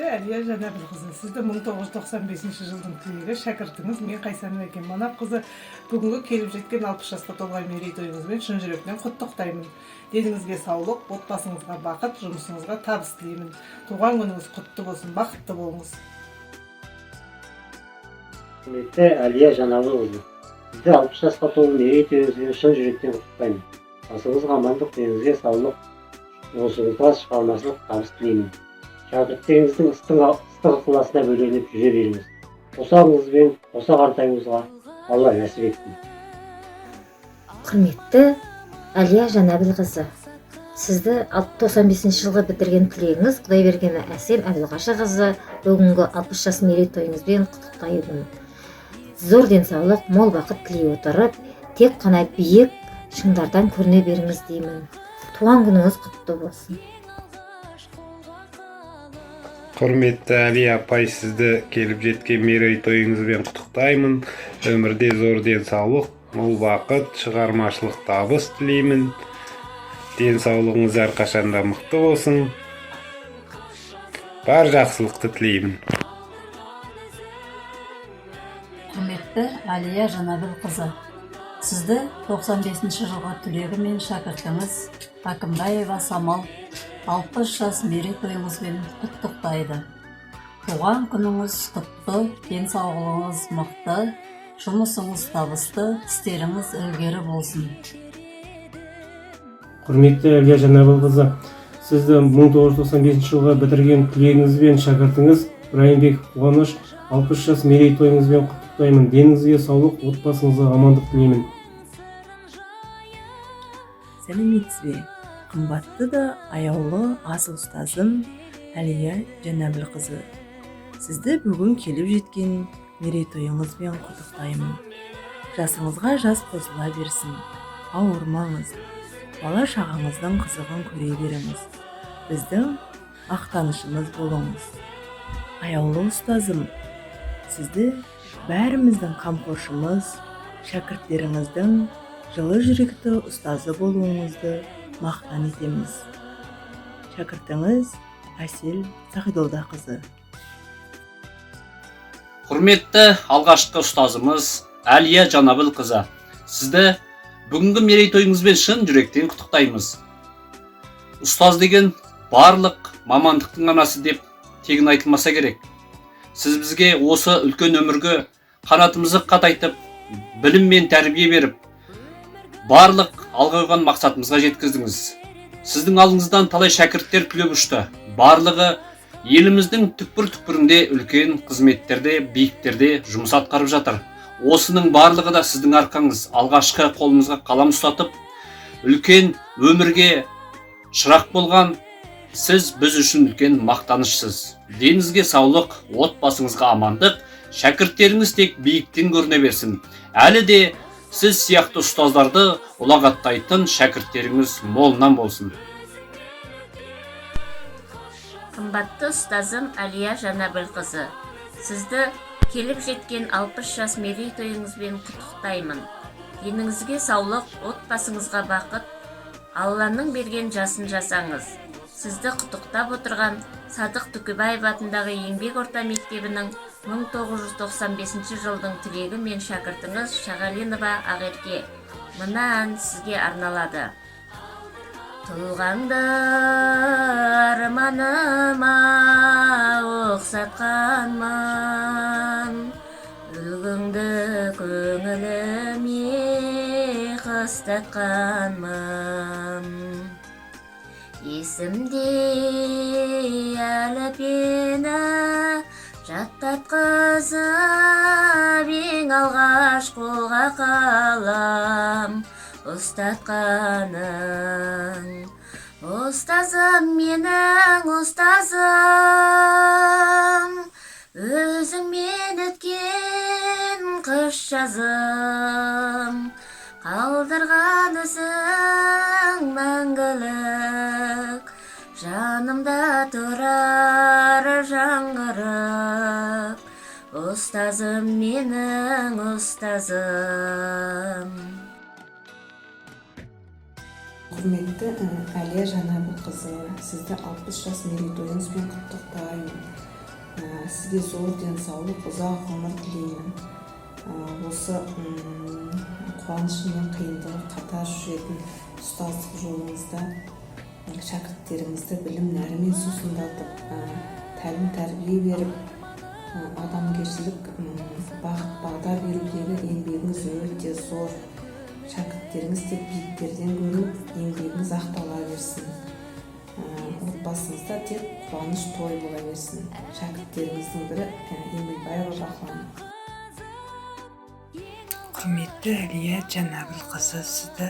Құрметті Әлия Жанәбілқызы, сізді 1995 жылдың түлегі шәкіртіңіз мен Қайсанова Әкем Манапқызы бүгінгі келіп жеткен 60 жасқа толған мерейтойыңызбен шын жүректен құттықтаймын. Деніңізге саулық, отбасыңызға бақыт, жұмысыңызға табыс тілеймін. Туған күніңіз құтты болсын, бақытты болыңыз. Құрметті Әлия Жанәбілқызы, сізді 60 жасқа толған мерейтойыңызбен шын жүректен құттықтаймын. Басыңызға амандық, деніңізге саулық, жұмысыңызға шығармашылық табыс тілеймін. Шәкірттеріңіздің ыстық ықыласына бөленіп жүре беріңіз. Қосағыңызбен қоса қартаюыңызға Алла нәсіп етсін. Құрметті Әлия Жанәбілқызы, сізді 95 жылғы бітірген түлегіңіз Құдайбергені Әсем Әбілғашықызы бүгінгі 60 жас мерейтойыңызбен құттықтаймын. Зор денсаулық, мол бақыт тілей отырып, тек қана биік шыңдардан көріне беріңіз деймін. Туған күніңіз құтты болсын. Құрметті Әлия апай, сізді келіп жеткен мерейтойыңызбен құттықтаймын. Өмірде зор денсаулық, мол бақыт, шығармашылық табыс тілеймін. Денсаулығыңыз әрқашанда мықты болсын. Бар жақсылықты тілеймін. Құрметті Әлия Жанәбілқызы, сізді 95 жылғы түлегі мен шәкіртіңіз Акымбаева Самал 60 жас мерейтойыңызбен құттықтайды. Туған күніңіз құтты, денсаулығыңыз мықты, жұмысыңыз табысты, істеріңіз ілгері болсын. Құрметті Әлия Жанәбілқызы, сізді 1995 жылға бітірген түлегіңіз бен шәкіртіңіз Райымбеков Қуаныш 60 жас мерейтойыңызбен құттықтаймын. Деніңізге саулық, отбасыңызға амандық тілеймін. Сәлеметсіз бе? Қымбатты да аяулы ас ұстазым Әлия Жанәбілқызы, сізді бүгін келіп жеткен мерейтойыңызбен құттықтаймын. Жасыңызға жас қосыла берсін, ауырмаңыз, бала шағаңыздың қызығын көре беріңіз, біздің мақтанышымыз болыңыз. Аяулы ұстазым, сізді бәріміздің қамқоршымыз, шәкірттеріңіздің жылы жүректі ұстазы болуыңызды мақтан етеміз. Шәкіртіңіз Әсел Сағидолдақызы. Құрметті алғашқы ұстазымыз Әлия Жанәбілқызы, сізді бүгінгі мерейтойыңызбен шын жүректен құттықтаймыз. Ұстаз деген барлық мамандықтың анасы деп тегін айтылмаса керек. Сіз бізге осы үлкен өмірге қанатымызды қатайтып, білім мен тәрбие беріп, барлық алға қойған мақсатымызға жеткіздіңіз. Сіздің алдыңыздан талай шәкірттер түлеп ұшты. Барлығы еліміздің түкпір-түкпірінде үлкен қызметтерде, биіктерде жұмыс атқарып жатыр. Осының барлығы да сіздің арқаңыз. Алғашқы қолыңызға қалам ұстатып, үлкен өмірге шырақ болған сіз біз үшін үлкен мақтанышсыз. Деніңізге саулық, отбасыңызға амандық, шәкірттеріңіз тек биіктен көріне берсін. Әлі де сіз сияқты ұстаздарды ұлағаттайтын шәкірттеріңіз молынан болсын. Қымбатты ұстазым Әлия Жанәбілқызы, сізді келіп жеткен 60 жас мерейтойыңызбен құттықтаймын. Деніңізге саулық, отбасыңызға бақыт, Алланың берген жасын жасаңыз. Сізді құттықтап отырған Садық Түкібаев атындағы еңбек орта мектебінің 1995 жылдың түлегі мен шәкіртіңіз Шағалинова Ақерке. Мына ән сізге арналады. Тұлғаңды арманыма ұқсатқанмын, үлгіңді көңіліме қыстатқанмын. Есімде әліппені жаттатқызып, ең алғаш қолға қалам ұстатқаның. Ұстазым, менің ұстазым, өзіңмен өткен қыс жазым, қалдырған ізің мәңгілік, жанымда тұрар жаңғырық. Ұстазым, менің ұстазым. Құрметті Әлия Жанәбілқызы, сізді 60 жас мерейтойыңызбен құттықтаймын. Сізге зор денсаулық, ұзақ ғұмыр тілеймін. Осы қуаныш мен қиындығы қатар жүретін ұстаздық жолыңызда шәкірттеріңізді білім нәрімен сусындатып, тәлім тәрбие беріп, адамгершілік бағыт бағдар берудегі еңбегіңіз өте зор. Шәкірттеріңіз тек биіктерден көру, еңбегіңіз ақтала берсін. Отбасыңызда тек қуаныш той бола берсін. Шәкірттеріңіздің бірі Емелбаева Бақылан. Құрметті Әлия Жанәбілқызы, сізді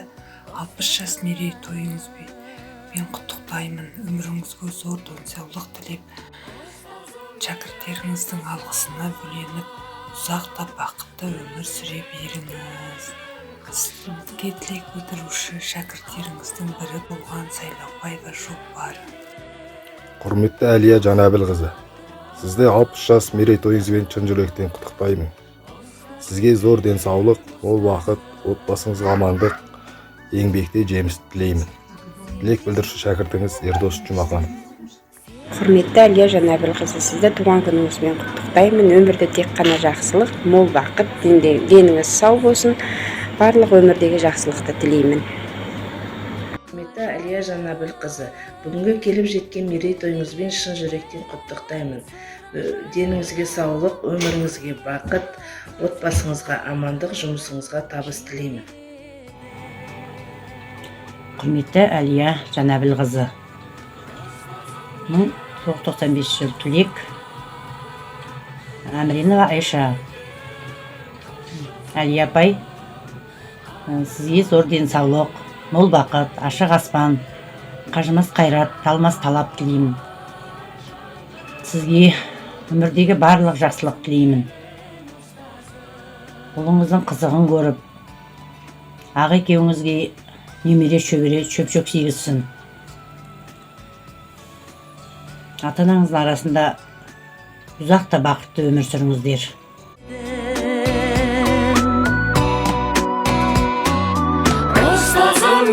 60 жас мерейтойыңызбен құттықтаймын. Өміріңізге зор денсаулық тілеп, шәкірттеріңіздің алғысына бөленіп, ұзақта бақытты өмір сүре беріңіз. Сізге тілек білдіруші шәкірттеріңіздің бірі болған Сайлаубаева Жолбар. Құрметті Әлия Жанәбілқызы, сізді 60 жас мерейтойыңызбен шын жүректен құттықтаймын. Сізге зор денсаулық, мол уақыт, отбасыңызға амандық, еңбекте жеміс тілеймін. Тілек білдіруші шәкіртіңіз Ердос Жұмахан. Құрметті Әлия Жанәбілқызы, сізді туған күніңізбен құттықтаймын. Өмірде тек қана жақсылық, мол бақыт, деніңіз сау болсын. Барлық өмірдегі жақсылықты тілеймін. Құрметті Әлия Жанәбілқызы, бүгінгі келіп жеткен мерейтойыңызбен шын жүректен құттықтаймын. Деніңізге саулық, өміріңізге бақыт, отбасыңызға амандық, жұмысыңызға табыс тілеймін. Құрметті Әлия Жанәбілқызы, 1995 жыл түлек. Әміренова Айша. Әлия апай, сізге зор денсаулық, мол бақыт, ашық аспан, қажымас қайрат, талмас талап тілеймін. Сізге өмірдегі барлық жақсылық тілеймін. Ұлыңыздың қызығын көріп, ақ екеуіңізге немере шөбере шөп-шөп сегізсін. Ата-анаңыздың арасында ұзақта бақытты өмір сүріңіздер. Ұстазым